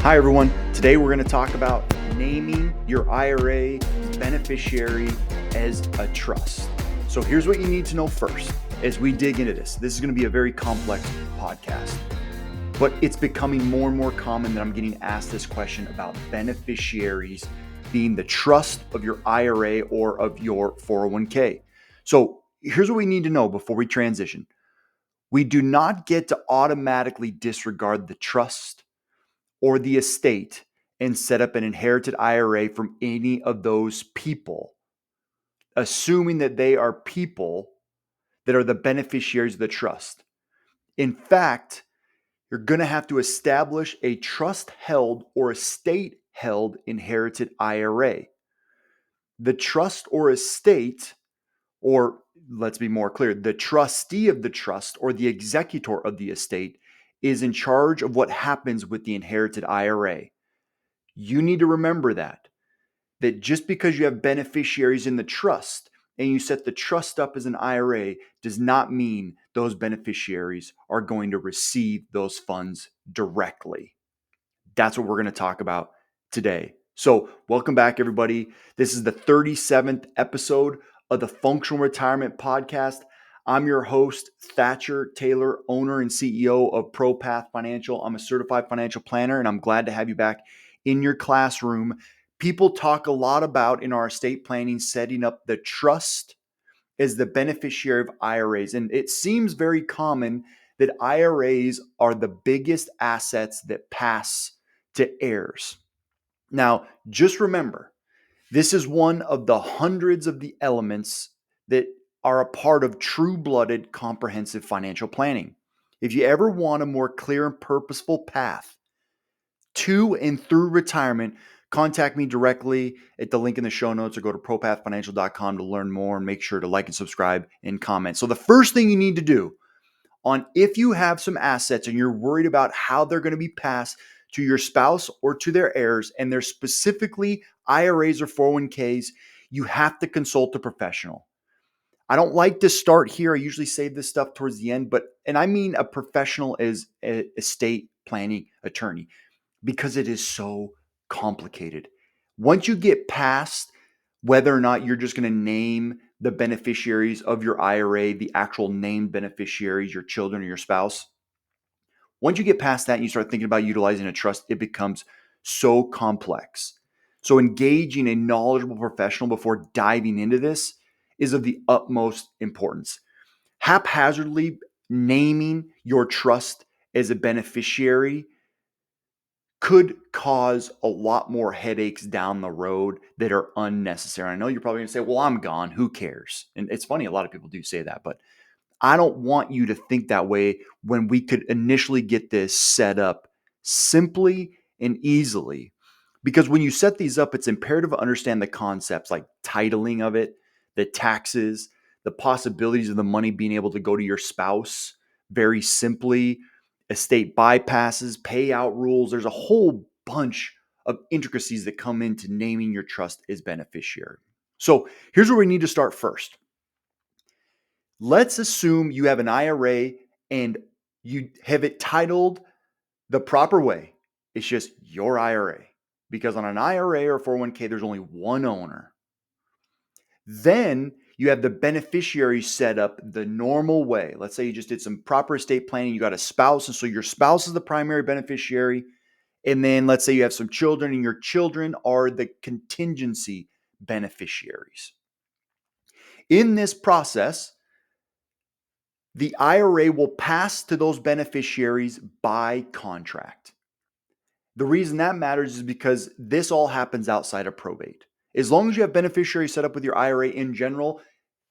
Hi, everyone. Today we're going to talk about naming your IRA beneficiary as a trust. So here's what you need to know first as we dig into this. This is going to be a very complex podcast, but it's becoming more and more common that I'm getting asked this question about beneficiaries being the trust of your IRA or of your 401k. So here's what we need to know before we transition. We do not get to automatically disregard the trust or the estate and set up an inherited IRA from any of those people, assuming that they are people that are the beneficiaries of the trust. In fact, you're going to have to establish a trust held or estate held inherited IRA. The trust or estate, or let's be more clear, the trustee of the trust or the executor of the estate is in charge of what happens with the inherited IRA. You need to remember that just because you have beneficiaries in the trust and you set the trust up as an IRA does not mean those beneficiaries are going to receive those funds directly. That's what we're going to talk about today. So, welcome back, everybody. This is the 37th episode of the Functional Retirement Podcast. I'm your host, Thatcher Taylor, owner and CEO of ProPath Financial. I'm a certified financial planner, and I'm glad to have you back in your classroom. People talk a lot about in our estate planning setting up the trust as the beneficiary of IRAs. And it seems very common that IRAs are the biggest assets that pass to heirs. Now, just remember, this is one of the hundreds of the elements that are a part of true-blooded comprehensive financial planning. If you ever want a more clear and purposeful path to and through retirement, contact me directly at the link in the show notes or go to propathfinancial.com to learn more, and make sure to like and subscribe and comment. So the first thing you need to do if you have some assets and you're worried about how they're going to be passed to your spouse or to their heirs, and they're specifically IRAs or 401ks, you have to consult a professional. I don't like to start here. I usually save this stuff towards the end, and I mean a professional as an estate planning attorney, because it is so complicated. Once you get past whether or not you're just going to name the beneficiaries of your IRA, the actual named beneficiaries, your children or your spouse, once you get past that and you start thinking about utilizing a trust, it becomes so complex. So engaging a knowledgeable professional before diving into this is of the utmost importance. Haphazardly naming your trust as a beneficiary could cause a lot more headaches down the road that are unnecessary. I know you're probably going to say, well, I'm gone. Who cares? And it's funny, a lot of people do say that, but I don't want you to think that way when we could initially get this set up simply and easily. Because when you set these up, it's imperative to understand the concepts like titling of it, the taxes, the possibilities of the money being able to go to your spouse very simply, estate bypasses, payout rules. There's a whole bunch of intricacies that come into naming your trust as beneficiary. So here's where we need to start first. Let's assume you have an IRA and you have it titled the proper way. It's just your IRA, because on an IRA or 401k, there's only one owner. Then you have the beneficiary set up the normal way. Let's say you just did some proper estate planning. You got a spouse, and so your spouse is the primary beneficiary. And then let's say you have some children, and your children are the contingency beneficiaries. In this process, the IRA will pass to those beneficiaries by contract. The reason that matters is because this all happens outside of probate. As long as you have beneficiaries set up with your IRA in general,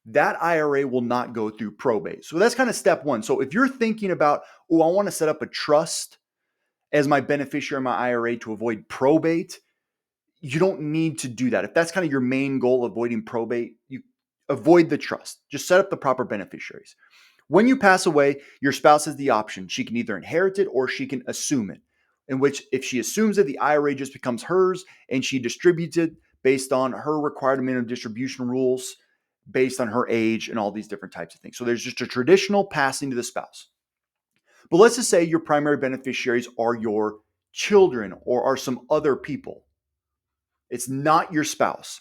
that IRA will not go through probate. So that's kind of step one. So if you're thinking about, oh, I want to set up a trust as my beneficiary in my IRA to avoid probate, you don't need to do that. If that's kind of your main goal, avoiding probate, you avoid the trust. Just set up the proper beneficiaries. When you pass away, your spouse has the option. She can either inherit it or she can assume it, in which if she assumes it, the IRA just becomes hers and she distributes it based on her required minimum distribution rules, based on her age and all these different types of things. So there's just a traditional passing to the spouse. But let's just say your primary beneficiaries are your children, or are some other people. It's not your spouse.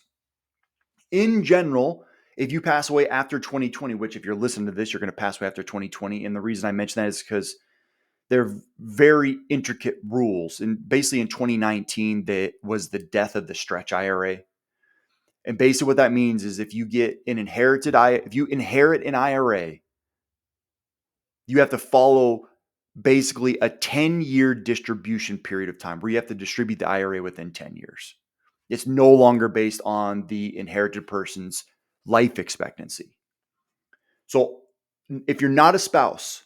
In general, if you pass away after 2020, which if you're listening to this, you're going to pass away after 2020. And the reason I mention that is because they're very intricate rules. And basically in 2019, that was the death of the stretch IRA. And basically what that means is if you inherit an IRA, you have to follow basically a 10-year distribution period of time where you have to distribute the IRA within 10 years. It's no longer based on the inherited person's life expectancy. So if you're not a spouse,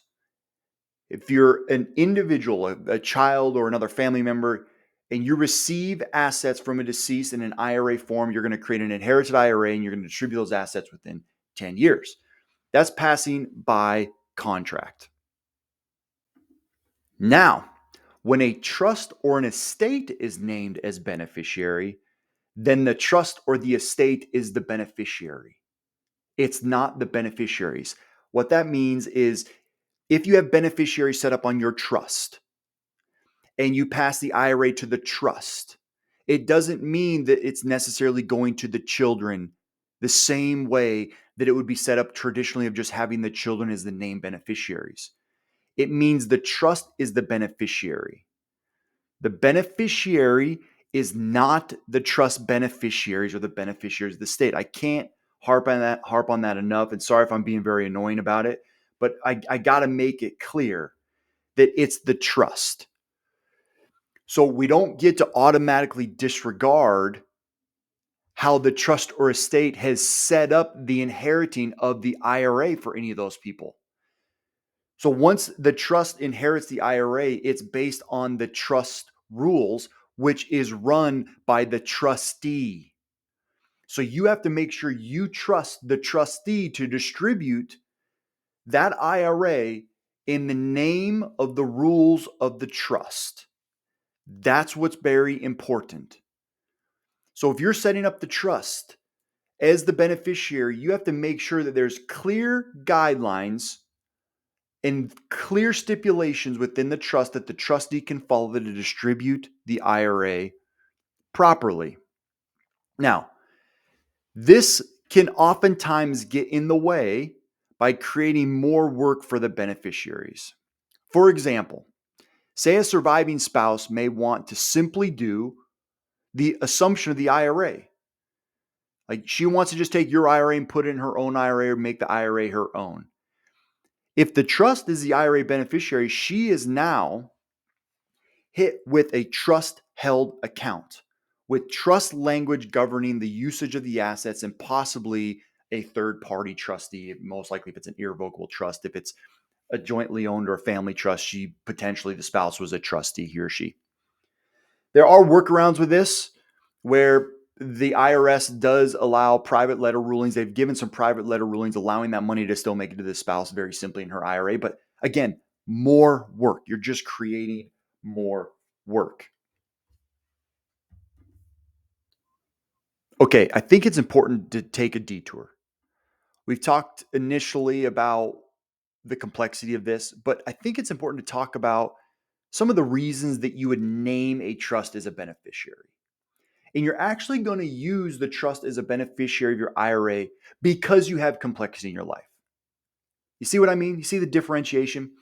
if you're an individual, a child or another family member, and you receive assets from a deceased in an IRA form, you're going to create an inherited IRA and you're going to distribute those assets within 10 years. That's passing by contract. Now, when a trust or an estate is named as beneficiary, then the trust or the estate is the beneficiary. It's not the beneficiaries. What that means is if you have beneficiaries set up on your trust and you pass the IRA to the trust, it doesn't mean that it's necessarily going to the children the same way that it would be set up traditionally of just having the children as the named beneficiaries. It means the trust is the beneficiary. The beneficiary is not the trust beneficiaries or the beneficiaries of the state. I can't harp on that enough. And sorry if I'm being very annoying about it, but I got to make it clear that it's the trust. So we don't get to automatically disregard how the trust or estate has set up the inheriting of the IRA for any of those people. So once the trust inherits the IRA, it's based on the trust rules, which is run by the trustee. So you have to make sure you trust the trustee to distribute that IRA in the name of the rules of the trust. That's what's very important. So if you're setting up the trust as the beneficiary, you have to make sure that there's clear guidelines and clear stipulations within the trust that the trustee can follow to distribute the IRA properly. Now, this can oftentimes get in the way by creating more work for the beneficiaries. For example, say a surviving spouse may want to simply do the assumption of the IRA. Like she wants to just take your IRA and put it in her own IRA or make the IRA her own. If the trust is the IRA beneficiary, she is now hit with a trust held account with trust language governing the usage of the assets and possibly a third party trustee, most likely if it's an irrevocable trust. If it's a jointly owned or a family trust, the spouse was a trustee, he or she. There are workarounds with this where the IRS does allow private letter rulings. They've given some private letter rulings allowing that money to still make it to the spouse very simply in her IRA. But again, more work. You're just creating more work. Okay, I think it's important to take a detour. We've talked initially about the complexity of this, but I think it's important to talk about some of the reasons that you would name a trust as a beneficiary. And you're actually going to use the trust as a beneficiary of your IRA because you have complexity in your life. You see what I mean? You see the differentiation?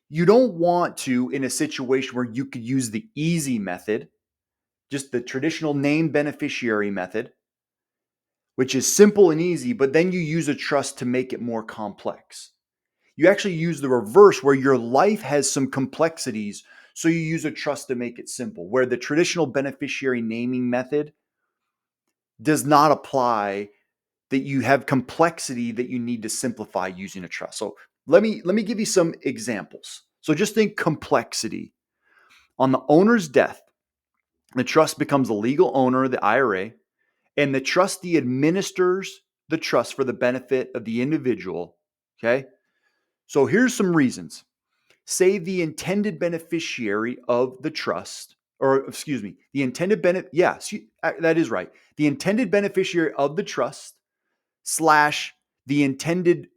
You don't want to, in a situation where you could use the easy method, just the traditional named beneficiary method, which is simple and easy, but then you use a trust to make it more complex. You actually use the reverse where your life has some complexities, so you use a trust to make it simple, where the traditional beneficiary naming method does not apply, that you have complexity that you need to simplify using a trust. So let me give you some examples. So just think complexity. On the owner's death, the trust becomes the legal owner of the IRA, and the trustee administers the trust for the benefit of the individual. Okay. So here's some reasons. Say the intended beneficiary of the trust, or excuse me, the intended that is right. The intended beneficiary of the trust / the intended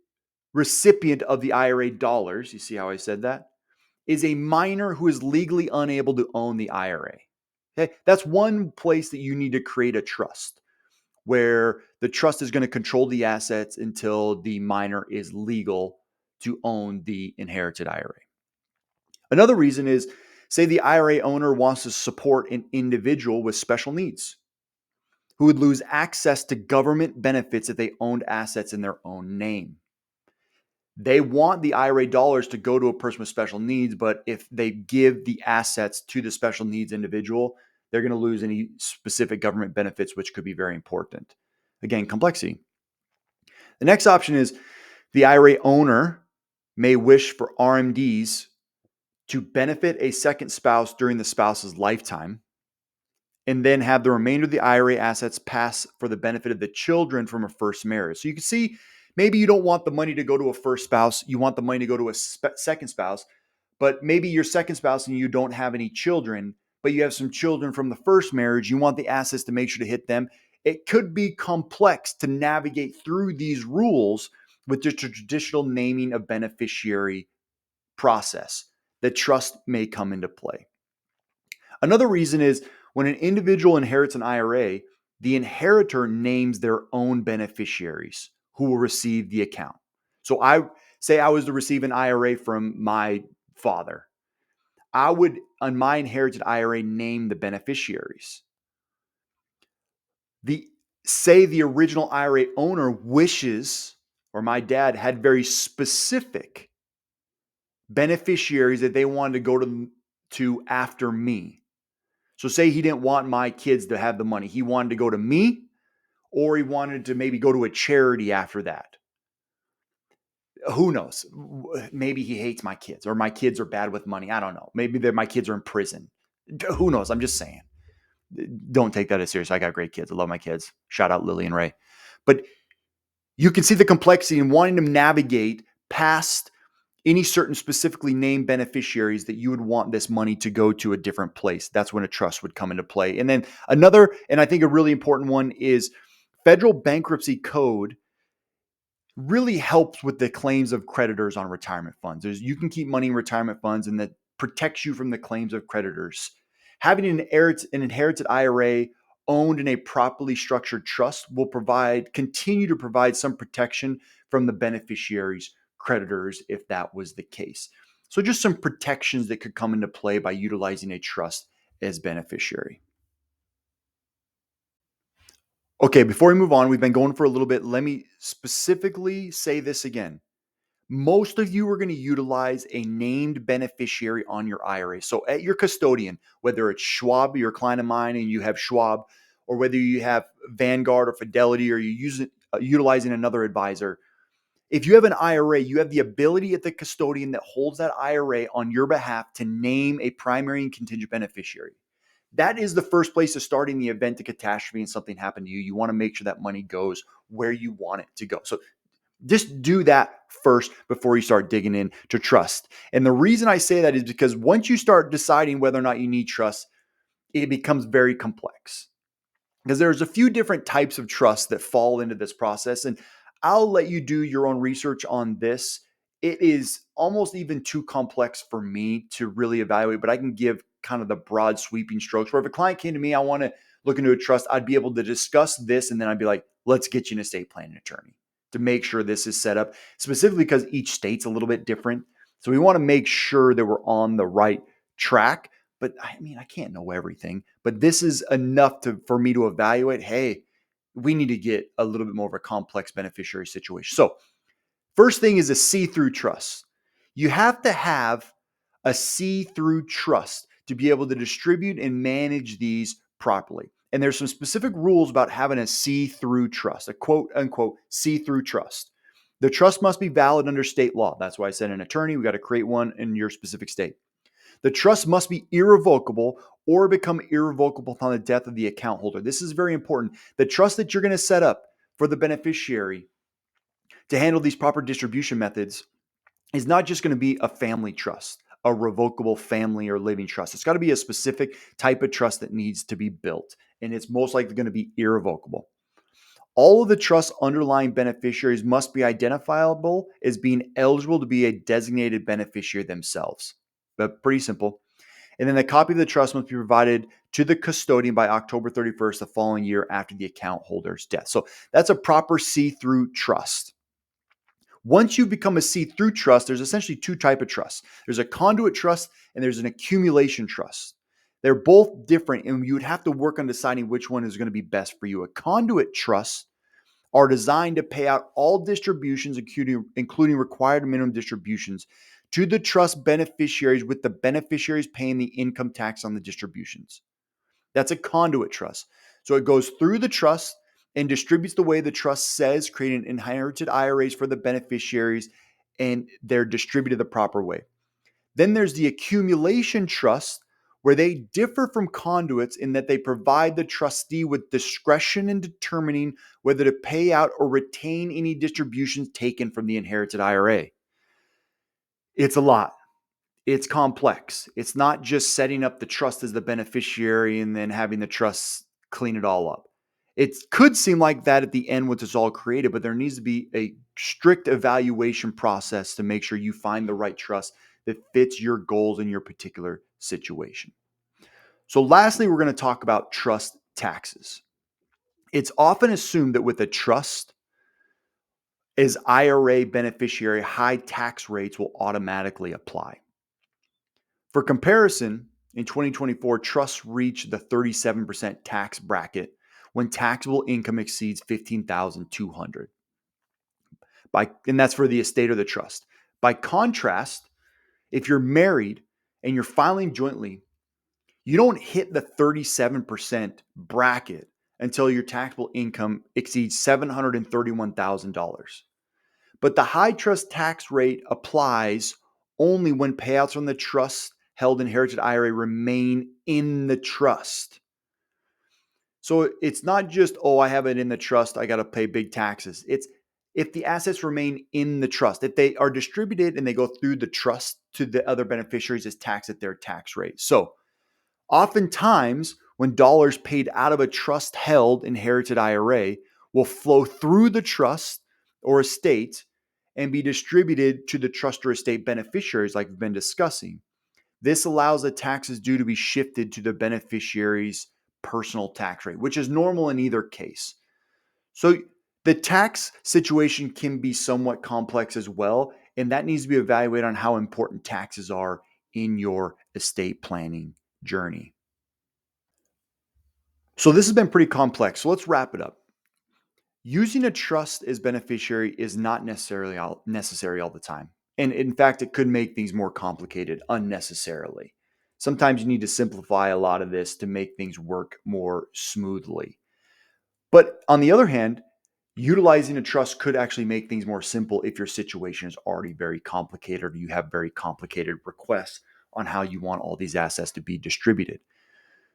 recipient of the IRA dollars. You see how I said that? is a minor who is legally unable to own the IRA. Okay, that's one place that you need to create a trust where the trust is going to control the assets until the minor is legal to own the inherited IRA. Another reason is, say the IRA owner wants to support an individual with special needs who would lose access to government benefits if they owned assets in their own name. They want the IRA dollars to go to a person with special needs, but if they give the assets to the special needs individual, they're going to lose any specific government benefits, which could be very important. Again, complexity. The next option is the IRA owner may wish for RMDs to benefit a second spouse during the spouse's lifetime, and then have the remainder of the IRA assets pass for the benefit of the children from a first marriage. So you can see, maybe you don't want the money to go to a first spouse, you want the money to go to a second spouse, but maybe your second spouse and you don't have any children, but you have some children from the first marriage, you want the assets to make sure to hit them. It could be complex to navigate through these rules with just a traditional naming of beneficiary process. The trust may come into play. Another reason is when an individual inherits an IRA, the inheritor names their own beneficiaries who will receive the account. So I say I was to receive an IRA from my father. I would, on my inherited IRA, name the beneficiaries. The original IRA owner wishes, or my dad had very specific beneficiaries that they wanted to go to after me. So say he didn't want my kids to have the money. He wanted to go to me, or he wanted to maybe go to a charity after that. Who knows? Maybe he hates my kids, or my kids are bad with money. I don't know. Maybe my kids are in prison. Who knows? I'm just saying. Don't take that as serious. I got great kids. I love my kids. Shout out Lily and Ray. But you can see the complexity in wanting to navigate past any certain specifically named beneficiaries that you would want this money to go to a different place. That's when a trust would come into play. And then another, and I think a really important one, is federal bankruptcy code really helps with the claims of creditors on retirement funds. You can keep money in retirement funds, and that protects you from the claims of creditors. Having an inherited IRA owned in a properly structured trust will continue to provide some protection from the beneficiaries' creditors if that was the case. So just some protections that could come into play by utilizing a trust as beneficiary. Okay, before we move on, we've been going for a little bit. Let me specifically say this again. Most of you are going to utilize a named beneficiary on your IRA. So at your custodian, whether it's Schwab, your client of mine, and you have Schwab, or whether you have Vanguard or Fidelity, or you're utilizing another advisor, if you have an IRA, you have the ability at the custodian that holds that IRA on your behalf to name a primary and contingent beneficiary. That is the first place to start in the event of catastrophe and something happened to you. You want to make sure that money goes where you want it to go. So just do that first before you start digging into trust. And the reason I say that is because once you start deciding whether or not you need trust, it becomes very complex. Because there's a few different types of trust that fall into this process. And I'll let you do your own research on this. It is almost even too complex for me to really evaluate, but I can give kind of the broad sweeping strokes where if a client came to me, I want to look into a trust, I'd be able to discuss this. And then I'd be like, let's get you an estate planning attorney to make sure this is set up, specifically because each state's a little bit different. So we want to make sure that we're on the right track. But I mean, I can't know everything, but this is enough for me to evaluate, hey, we need to get a little bit more of a complex beneficiary situation. So first thing is a see-through trust. You have to have a see-through trust to be able to distribute and manage these properly. And there's some specific rules about having a see-through trust, a quote unquote see-through trust. The trust must be valid under state law. That's why I said an attorney, we got to create one in your specific state. The trust must be irrevocable or become irrevocable upon the death of the account holder. This is very important. The trust that you're going to set up for the beneficiary to handle these proper distribution methods is not just going to be a family trust, a revocable family or living trust. It's got to be a specific type of trust that needs to be built, and it's most likely going to be irrevocable. All of the trust's underlying beneficiaries must be identifiable as being eligible to be a designated beneficiary themselves. but pretty simple. And then the copy of the trust must be provided to the custodian by October 31st the following year after the account holder's death. So that's a proper see-through trust. Once you become a see-through trust, there's essentially two types of trusts. There's a conduit trust and there's an accumulation trust. They're both different, and you would have to work on deciding which one is going to be best for you. A conduit trust are designed to pay out all distributions, including required minimum distributions, to the trust beneficiaries, with the beneficiaries paying the income tax on the distributions. That's a conduit trust. So it goes through the trust and distributes the way the trust says, creating inherited IRAs for the beneficiaries, and they're distributed the proper way. Then there's the accumulation trust, where they differ from conduits in that they provide the trustee with discretion in determining whether to pay out or retain any distributions taken from the inherited IRA. It's a lot. It's complex. It's not just setting up the trust as the beneficiary and then having the trust clean it all up. It could seem like that at the end once it's all created, but there needs to be a strict evaluation process to make sure you find the right trust that fits your goals in your particular situation. So lastly, we're going to talk about trust taxes. It's often assumed that with a trust as IRA beneficiary, high tax rates will automatically apply. For comparison, in 2024, trusts reached the 37% tax bracket when taxable income exceeds $15,200. And that's for the estate or the trust. By contrast, if you're married and you're filing jointly, you don't hit the 37% bracket until your taxable income exceeds $731,000. But the high trust tax rate applies only when payouts from the trust held inherited IRA remain in the trust. So it's not just, I have it in the trust, I got to pay big taxes. It's if the assets remain in the trust, if they are distributed and they go through the trust to the other beneficiaries, it's taxed at their tax rate. So oftentimes, when dollars paid out of a trust held inherited IRA will flow through the trust or estate and be distributed to the trust or estate beneficiaries like we've been discussing. This allows the taxes due to be shifted to the beneficiary's personal tax rate, which is normal in either case. So the tax situation can be somewhat complex as well, and that needs to be evaluated on how important taxes are in your estate planning journey. So this has been pretty complex. So let's wrap it up. Using a trust as beneficiary is not necessarily necessary all the time. And in fact, it could make things more complicated unnecessarily. Sometimes you need to simplify a lot of this to make things work more smoothly. But on the other hand, utilizing a trust could actually make things more simple if your situation is already very complicated or you have very complicated requests on how you want all these assets to be distributed.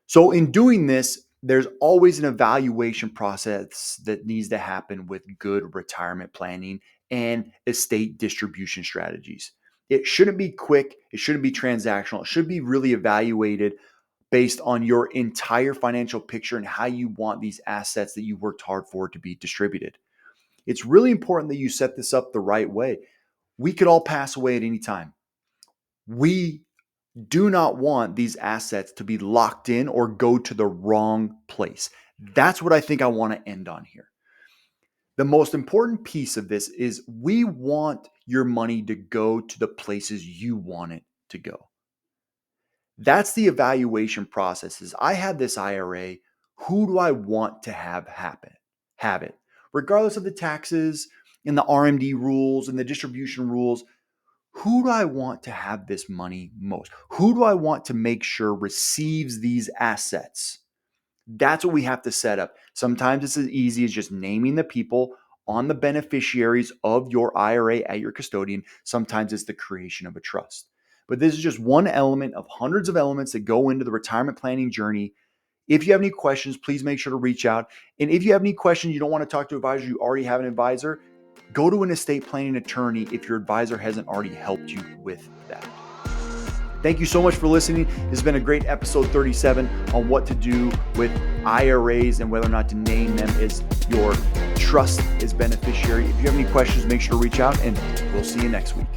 So in doing this, there's always an evaluation process that needs to happen with good retirement planning and estate distribution strategies. It shouldn't be quick. It shouldn't be transactional. It should be really evaluated based on your entire financial picture and how you want these assets that you worked hard for to be distributed. It's really important that you set this up the right way. We could all pass away at any time. We do not want these assets to be locked in or go to the wrong place. That's what I think I want to end on here. The most important piece of this is we want your money to go to the places you want it to go. That's the evaluation process. Is I have this IRA, who do I want to have it? Regardless of the taxes and the RMD rules and the distribution rules, who do I want to have this money most? Who do I want to make sure receives these assets? That's what we have to set up. Sometimes it's as easy as just naming the people on the beneficiaries of your IRA at your custodian. Sometimes it's the creation of a trust. But this is just one element of hundreds of elements that go into the retirement planning journey. If you have any questions, please make sure to reach out. And if you have any questions, you don't want to talk to an advisor, you already have an advisor, go to an estate planning attorney if your advisor hasn't already helped you with that. Thank you so much for listening. This has been a great episode 37 on what to do with IRAs and whether or not to name them as your trust as beneficiary. If you have any questions, make sure to reach out and we'll see you next week.